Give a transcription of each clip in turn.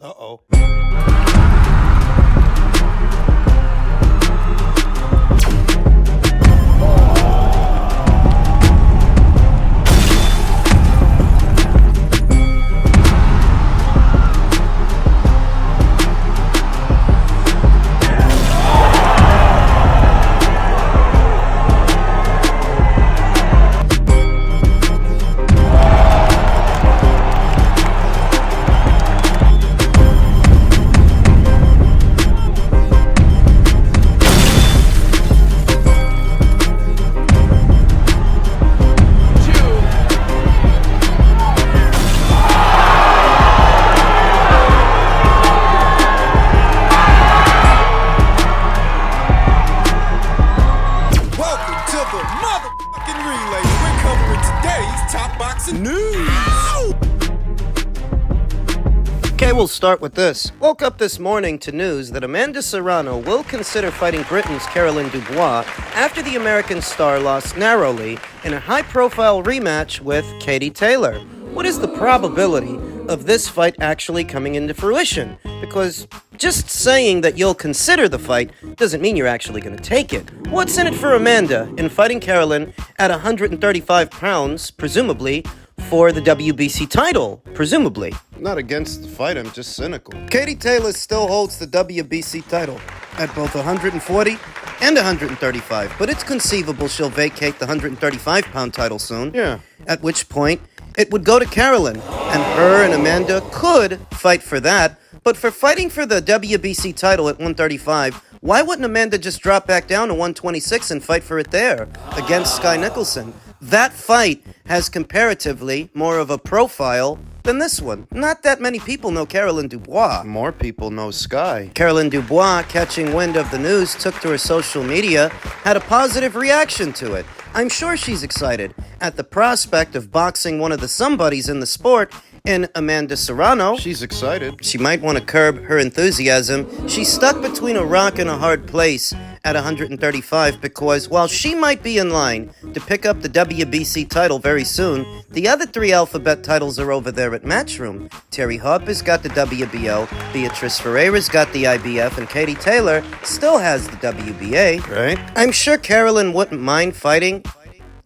Uh-oh. Okay, we'll start with this. Woke up this morning to news that Amanda Serrano will consider fighting Britain's Caroline Dubois after the American star lost narrowly in a high-profile rematch with Katie Taylor. What is the probability of this fight actually coming into fruition? Because just saying that you'll consider the fight doesn't mean you're actually going to take it. What's in it for Amanda in fighting Caroline at 135 pounds, presumably, for the WBC title, presumably? Not against the fight, I'm just cynical. Katie Taylor still holds the WBC title at both 140 and 135, but it's conceivable she'll vacate the 135-pound title soon. Yeah. At which point, it would go to Caroline, and her and Amanda could fight for that, but for fighting for the WBC title at 135, why wouldn't Amanda just drop back down to 126 and fight for it there against Skye Nicholson? That fight has comparatively more of a profile than this one. Not that many people know Caroline Dubois. More people know Skye. Caroline Dubois, catching wind of the news, took to her social media, had a positive reaction to it. I'm sure she's excited at the prospect of boxing one of the somebodies in the sport in Amanda Serrano. She's excited. She might want to curb her enthusiasm. She's stuck between a rock and a hard place at 135 because while she might be in line to pick up the WBC title very soon, the other three alphabet titles are over there at Matchroom. Terry Harper's got the WBO, Beatrice Ferreira's got the IBF, and Katie Taylor still has the WBA. Right. I'm sure Caroline wouldn't mind fighting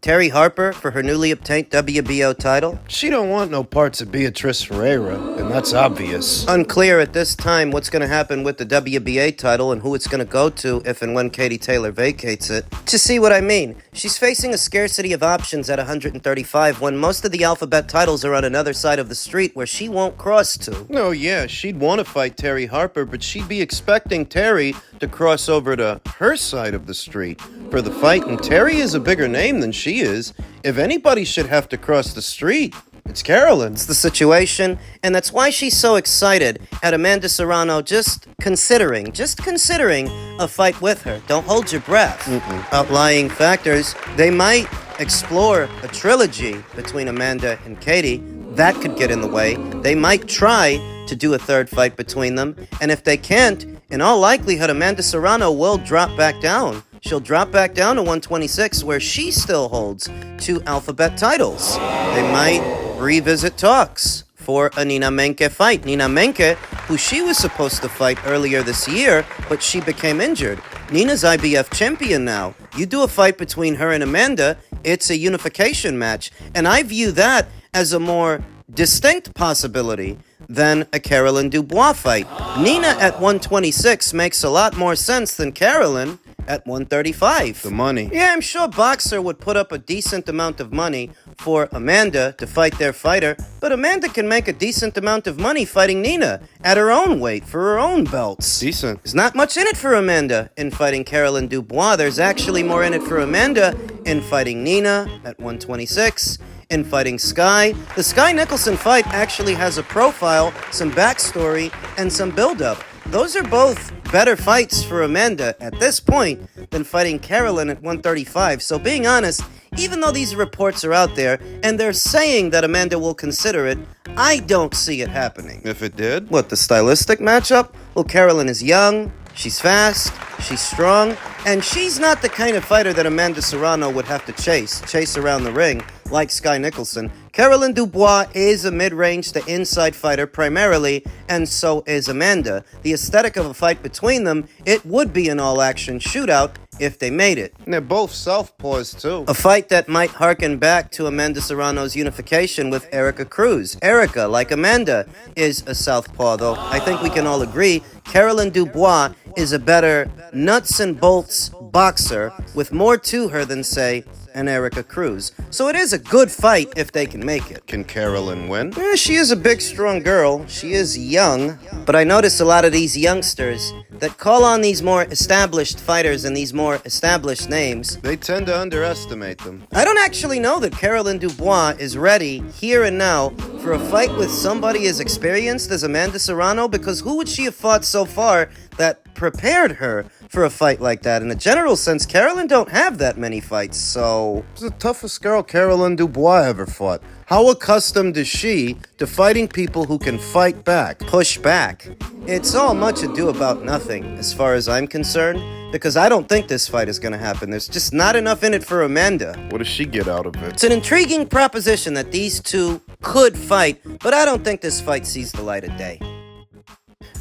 Terry Harper for her newly obtained WBO title. She don't want no parts of Beatrice Ferreira, and that's obvious. Unclear at this time what's going to happen with the WBA title and who it's going to go to if and when Katie Taylor vacates it. To see what I mean, she's facing a scarcity of options at 135 when most of the alphabet titles are on another side of the street where she won't cross to. No, yeah, she'd want to fight Terry Harper, but she'd be expecting Terry to cross over to her side of the street for the fight, and Terry is a bigger name than she is. If anybody should have to cross the street, it's Caroline. It's the situation, and that's why she's so excited at Amanda Serrano just considering a fight with her. Don't hold your breath. Outlying factors, they might explore a trilogy between Amanda and Katie. That could get in the way. They might try to do a third fight between them, and if they can't, in all likelihood, Amanda Serrano will drop back down. She'll drop back down to 126, where she still holds two alphabet titles. They might revisit talks for a Nina Menke fight. Nina Menke, who she was supposed to fight earlier this year, but she became injured. Nina's IBF champion now. You do a fight between her and Amanda, it's a unification match, and I view that as a more distinct possibility than a Caroline Dubois fight. Nina at 126 makes a lot more sense than Caroline at 135. The money. Yeah, I'm sure Boxer would put up a decent amount of money for Amanda to fight their fighter, but Amanda can make a decent amount of money fighting Nina at her own weight for her own belts. Decent. There's not much in it for Amanda in fighting Caroline Dubois. There's actually more in it for Amanda in fighting Nina at 126. In fighting Skye. The Skye Nicholson fight actually has a profile, some backstory, and some build-up. Those are both better fights for Amanda at this point than fighting Caroline at 135. So being honest, even though these reports are out there and they're saying that Amanda will consider it, I don't see it happening. If it did? What, the stylistic matchup? Well, Caroline is young, she's fast, she's strong, And she's not the kind of fighter that Amanda Serrano would have to chase around the ring like Sky Nicholson. Caroline Dubois is a mid-range to inside fighter primarily, and so is Amanda. The aesthetic of a fight between them, it would be an all-action shootout if they made it. And they're both southpaws, too. A fight that might harken back to Amanda Serrano's unification with Erica Cruz. Erica, like Amanda, is a southpaw, though I think we can all agree Caroline Dubois is a better nuts and bolts boxer with more to her than, say, an Erica Cruz. So it is a good fight if they can make it. Can Caroline win? She is a big, strong girl. She is young. But I notice a lot of these youngsters that call on these more established fighters and these more established names. They tend to underestimate them. I don't actually know that Caroline Dubois is ready, here and now, for a fight with somebody as experienced as Amanda Serrano, because who would she have fought so far that prepared her for a fight like that? In a general sense, Caroline don't have that many fights, so... She's the toughest girl Caroline Dubois ever fought. How accustomed is she to fighting people who can fight back? Push back. It's all much ado about nothing, as far as I'm concerned, because I don't think this fight is going to happen. There's just not enough in it for Amanda. What does she get out of it? It's an intriguing proposition that these two could fight, but I don't think this fight sees the light of day.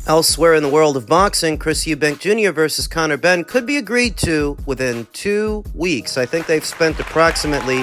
Elsewhere in the world of boxing, Eubank Jr. versus Benn could be agreed to within 2 weeks. I think they've spent approximately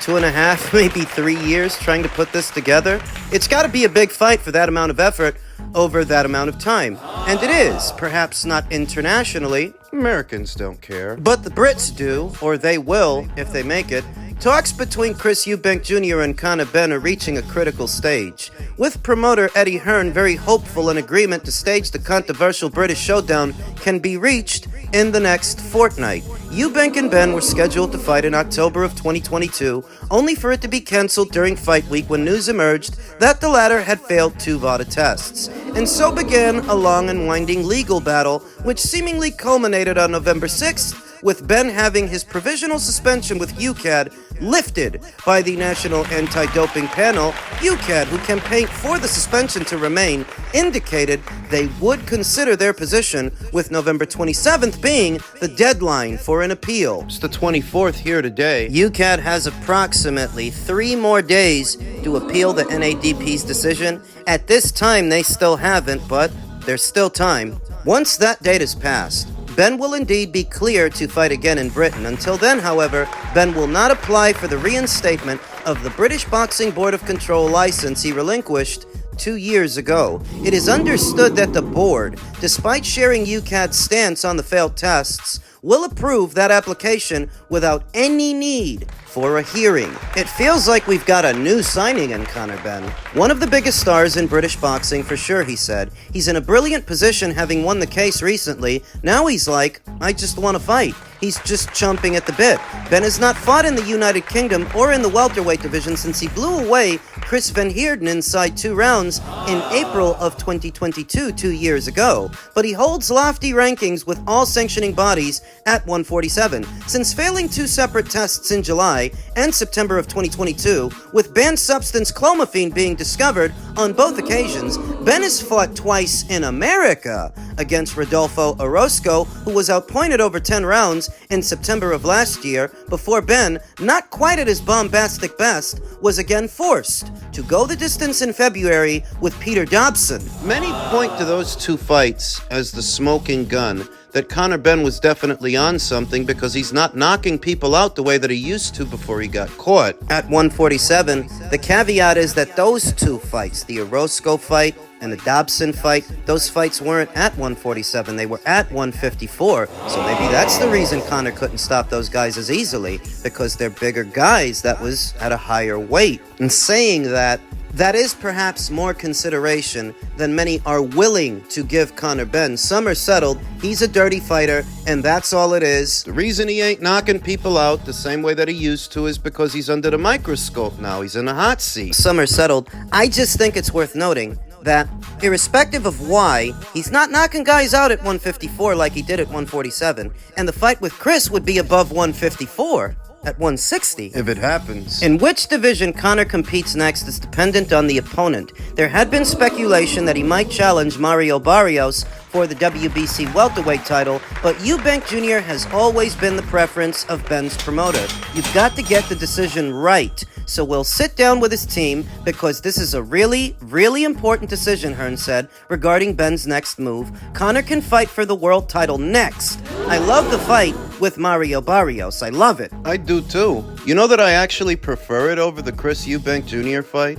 2.5, maybe 3 years trying to put this together. It's got to be a big fight for that amount of effort over that amount of time. And it is, perhaps not internationally. Americans don't care. But the Brits do, or they will if they make it. Talks between Eubank Jr. and Benn are reaching a critical stage, with promoter Eddie Hearn very hopeful an agreement to stage the controversial British showdown can be reached in the next fortnight. Eubank and Benn were scheduled to fight in October of 2022, only for it to be cancelled during fight week when news emerged that the latter had failed 2 VADA tests. And so began a long and winding legal battle, which seemingly culminated on November 6th, with Benn having his provisional suspension with UKAD lifted by the National Anti-Doping Panel. UKAD, who campaigned for the suspension to remain, indicated they would consider their position, with November 27th being the deadline for an appeal. It's the 24th here today. UKAD has approximately 3 more days to appeal the NADP's decision. At this time, they still haven't, but there's still time. Once that date is passed, Benn will indeed be clear to fight again in Britain. Until then, however, Benn will not apply for the reinstatement of the British Boxing Board of Control license he relinquished 2 years ago. It is understood that the board, despite sharing UKAD's stance on the failed tests, will approve that application without any need for a hearing. It feels like we've got a new signing in Benn. One of the biggest stars in British boxing for sure, he said. He's in a brilliant position, having won the case recently. Now he's like, I just want to fight. He's just chomping at the bit. Benn has not fought in the United Kingdom or in the welterweight division since he blew away Chris Van Heerden inside 2 rounds in April of 2022, 2 years ago. But he holds lofty rankings with all sanctioning bodies at 147. Since failing 2 separate tests in July and September of 2022, with banned substance clomiphene being discovered on both occasions, Benn has fought twice in America against Rodolfo Orozco, who was outpointed over 10 rounds in September of last year, before Benn, not quite at his bombastic best, was again forced to go the distance in February with Peter Dobson. Many point to those 2 fights as the smoking gun, that Benn was definitely on something because he's not knocking people out the way that he used to before he got caught. At 147, the caveat is that those 2 fights, the Orozco fight and the Dobson fight, those fights weren't at 147, they were at 154. So maybe that's the reason Conor couldn't stop those guys as easily, because they're bigger guys that was at a higher weight. And saying that, that is perhaps more consideration than many are willing to give Benn. Some are settled, he's a dirty fighter, and that's all it is. The reason he ain't knocking people out the same way that he used to is because he's under the microscope now. He's in a hot seat. Some are settled. I just think it's worth noting that, irrespective of why, he's not knocking guys out at 154 like he did at 147, and the fight with Chris would be above 154. At 160. If it happens. In which division Conor competes next is dependent on the opponent. There had been speculation that he might challenge Mario Barrios for the WBC welterweight title, but Eubank Jr. has always been the preference of Benn's promoter. You've got to get the decision right. So we'll sit down with his team because this is a really, really important decision, Hearn said, regarding Benn's next move. Conor can fight for the world title next. I love the fight with Mario Barrios. I love it. I do too. You know that I actually prefer it over the Chris Eubank Jr. fight?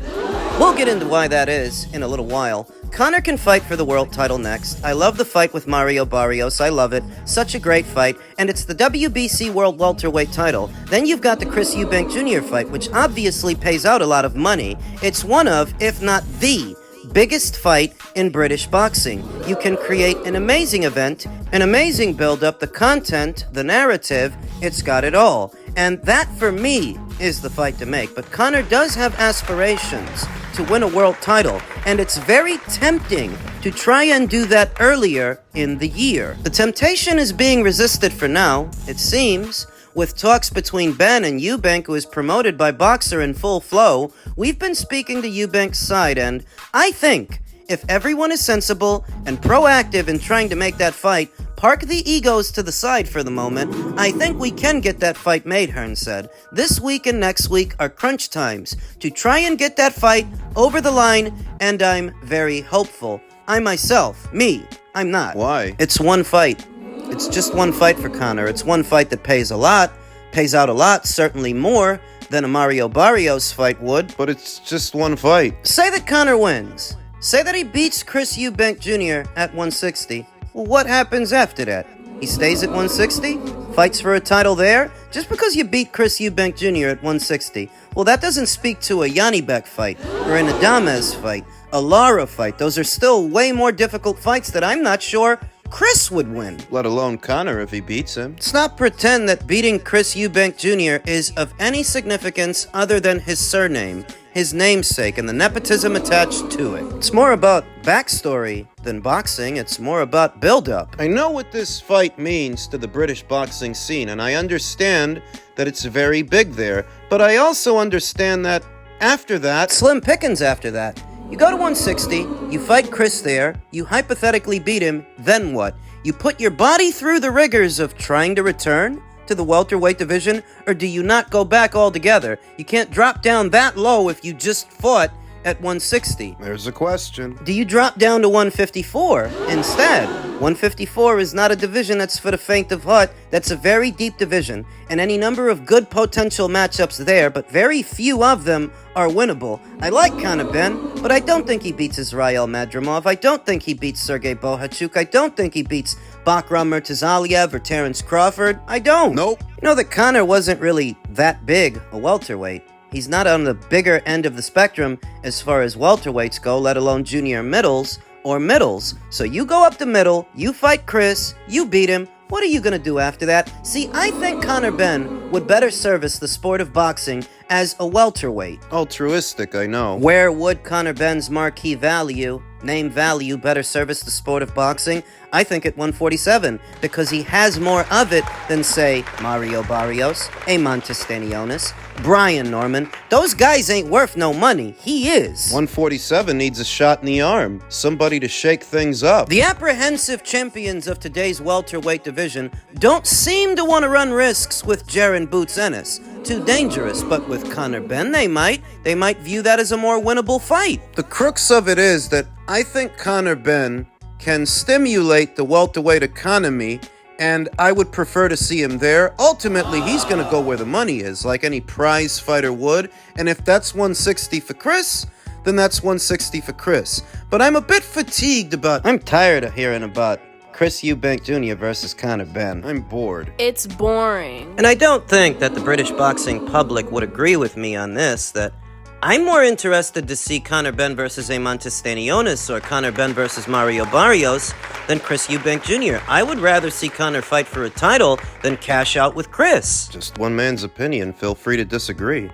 We'll get into why that is in a little while. Conor can fight for the world title next. I love the fight with Mario Barrios. I love it. Such a great fight. And it's the WBC World Welterweight title. Then you've got the Chris Eubank Jr. fight, which obviously pays out a lot of money. It's one of, if not the, biggest fight in British boxing. You can create an amazing event, an amazing build-up, the content, the narrative. It's got it all. And that, for me, is the fight to make. But Conor does have aspirations to win a world title, and it's very tempting to try and do that earlier in the year. The temptation is being resisted for now, it seems. With talks between Benn and Eubank, who is promoted by Boxer, in full flow. We've been speaking to Eubank's side, and I think if everyone is sensible and proactive in trying to make that fight, park the egos to the side for the moment, I think we can get that fight made, Hearn said. This week and next week are crunch times to try and get that fight over the line, and I'm very hopeful. I myself, I'm not. Why? It's one fight. It's just one fight for Conor. It's one fight that pays out a lot, certainly more than a Mario Barrios fight would. But it's just one fight. Say that Conor wins. Say that he beats Chris Eubank Jr. at 160. Well, what happens after that? He stays at 160? Fights for a title there? Just because you beat Chris Eubank Jr. at 160. Well, that doesn't speak to a Janibek fight, or an Adames fight, a Lara fight. Those are still way more difficult fights that I'm not sure Chris would win. Let alone Conor if he beats him. Let's not pretend that beating Chris Eubank Jr. is of any significance other than his surname, his namesake, and the nepotism attached to it. It's more about backstory than boxing. It's more about build-up. I know what this fight means to the British boxing scene, and I understand that it's very big there, but I also understand that after that... Slim pickings after that. You go to 160, you fight Chris there, you hypothetically beat him, then what? You put your body through the rigors of trying to return to the welterweight division, or do you not go back altogether? You can't drop down that low if you just fought at 160. There's a question. Do you drop down to 154 instead? 154 is not a division that's for the faint of heart. That's a very deep division, and any number of good potential matchups there, but very few of them are winnable. I like Conor Benn, but I don't think he beats Israel Madrimov. I don't think he beats Sergey Bohachuk. I don't think he beats Bakram Murtazaliev or Terence Crawford. I don't. Nope. You know that Conor wasn't really that big a welterweight. He's not on the bigger end of the spectrum as far as welterweights go, let alone junior middles or middles. So you go up the middle, you fight Chris, you beat him. What are you going to do after that? See, I think Conor Benn would better service the sport of boxing as a welterweight. Altruistic, I know. Where would Conor Benn's marquee value, name value, better service the sport of boxing? I think at 147, because he has more of it than, say, Mario Barrios, Eimantas Stanionis, Brian Norman. Those guys ain't worth no money. He is. 147 needs a shot in the arm. Somebody to shake things up. The apprehensive champions of today's welterweight division don't seem to want to run risks with Jaron Boots Ennis. Too dangerous, but with Conor Benn, they might view that as a more winnable fight. The crux of it is that I think Conor Benn can stimulate the welterweight economy, and I would prefer to see him there. Ultimately, he's going to go where the money is, like any prize fighter would, and if that's 160 for Chris, then that's 160 for Chris. But I'm a bit fatigued about... I'm tired of hearing about Chris Eubank Jr. versus Conor Benn. I'm bored. It's boring. And I don't think that the British boxing public would agree with me on this, that I'm more interested to see Conor Benn versus Eimantas Stanionis or Conor Benn versus Mario Barrios than Chris Eubank Jr. I would rather see Conor fight for a title than cash out with Chris. Just one man's opinion. Feel free to disagree.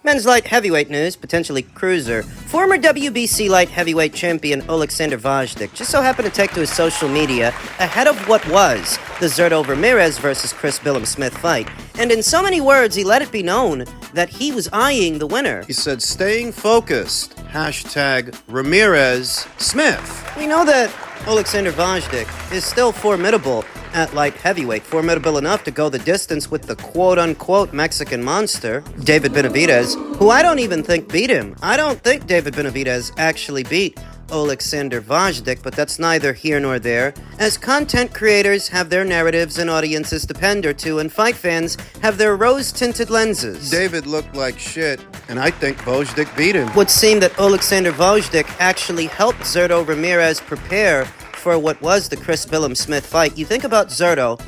Men's light heavyweight news, potentially cruiser. Former WBC light heavyweight champion Alexander Gvozdyk just so happened to take to his social media ahead of what was the Zurdo Ramirez versus Chris Billum Smith fight. And in so many words, he let it be known that he was eyeing the winner. He said, staying focused. Hashtag Ramirez Smith. We know that Alexander Gvozdyk is still formidable at light heavyweight, formidable enough to go the distance with the quote-unquote Mexican monster, David Benavidez, who I don't even think beat him. I don't think David Benavidez actually beat Alexander Gvozdyk, but that's neither here nor there, as content creators have their narratives and audiences to pander to, and fight fans have their rose-tinted lenses. David looked like shit, and I think Gvozdyk beat him. It would seem that Alexander Gvozdyk actually helped Zurdo Ramirez prepare for what was the Chris Billum-Smith fight. You think about Zurdo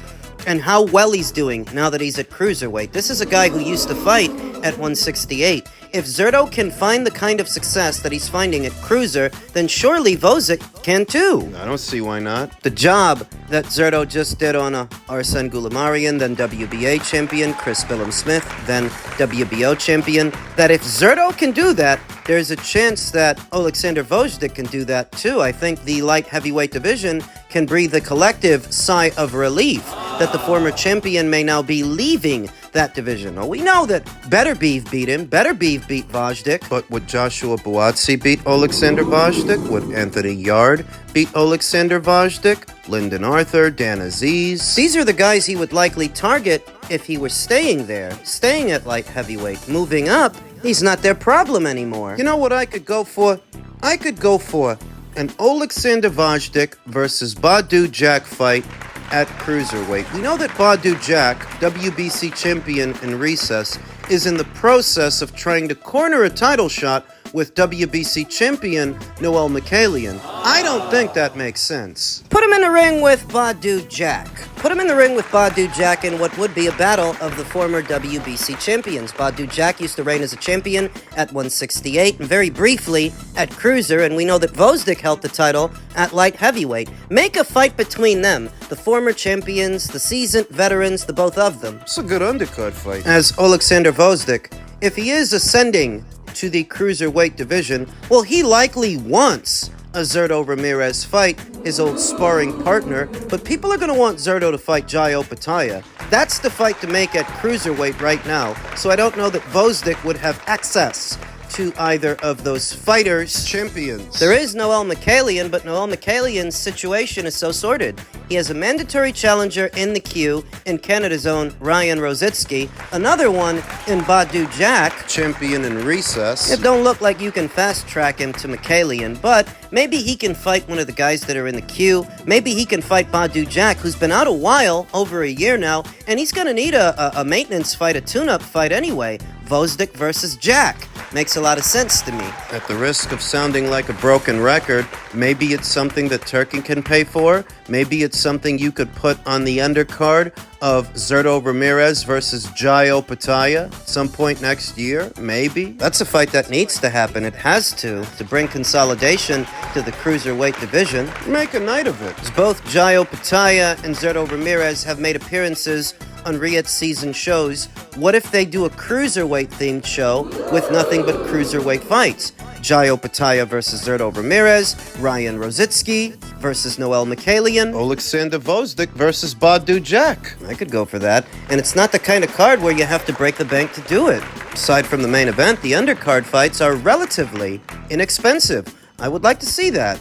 and how well he's doing now that he's at cruiserweight. This is a guy who used to fight at 168. If Zurdo can find the kind of success that he's finding at cruiser, then surely Gvozdyk can too. I don't see why not. The job that Zurdo just did on Arsen Goulamarian, then WBA champion Chris Billum-Smith, then WBO champion, that if Zurdo can do that, there's a chance that Alexander Gvozdyk can do that too. I think the light heavyweight division can breathe a collective sigh of relief that the former champion may now be leaving that division. Oh, we know that Better Beef beat him. Better Beef beat Gvozdyk. But would Joshua Buatsi beat Alexander Gvozdyk? Would Anthony Yard beat Alexander Gvozdyk? Lyndon Arthur, Dan Aziz? These are the guys he would likely target if he were staying there, staying at light heavyweight. Moving up, he's not their problem anymore. You know what I could go for? I could go for an Alexander Gvozdyk versus Badu Jack fight at cruiserweight. We know that Badu Jack, WBC champion in recess, is in the process of trying to corner a title shot with WBC champion Noel Mikhailian. I don't think that makes sense. Put him in the ring with Badu Jack. Put him in the ring with Badu Jack in what would be a battle of the former WBC champions. Badu Jack used to reign as a champion at 168 and very briefly at cruiser, and we know that Gvozdyk held the title at light heavyweight. Make a fight between them, the former champions, the seasoned veterans, the both of them. It's a good undercard fight. As Alexander Gvozdyk, if he is ascending to the cruiserweight division, well, he likely wants a Zurdo Ramirez fight, his old sparring partner, but people are going to want Zurdo to fight Jai Opetaia. That's the fight to make at cruiserweight right now, so I don't know that Gvozdyk would have access to either of those fighters. Champions. There is Noel Mikhailian, but Noel Mikhailian's situation is so sordid. He has a mandatory challenger in the queue in Canada's own Ryan Rositsky, another one in Badu Jack. Champion in recess. It don't look like you can fast-track him to Mikhailian, but maybe he can fight one of the guys that are in the queue. Maybe he can fight Badu Jack, who's been out a while, over a year now, and he's going to need a maintenance fight, a tune-up fight anyway. Gvozdyk versus Jack. Makes a lot of sense to me. At the risk of sounding like a broken record, maybe it's something that Turkin can pay for. Maybe it's something you could put on the undercard of Zurdo Ramirez versus Jai Opetaia at some point next year. Maybe. That's a fight that needs to happen. It has to bring consolidation to the cruiserweight division. Make a night of it. As both Jai Opetaia and Zurdo Ramirez have made appearances on Riyadh season shows, what if they do a cruiserweight-themed show with nothing but cruiserweight fights? Jai Opetaia versus Zurdo Ramirez, Ryan Rositsky versus Noel Mikhailian. Alexander Gvozdyk versus Badu Jack. I could go for that. And it's not the kind of card where you have to break the bank to do it. Aside from the main event, the undercard fights are relatively inexpensive. I would like to see that.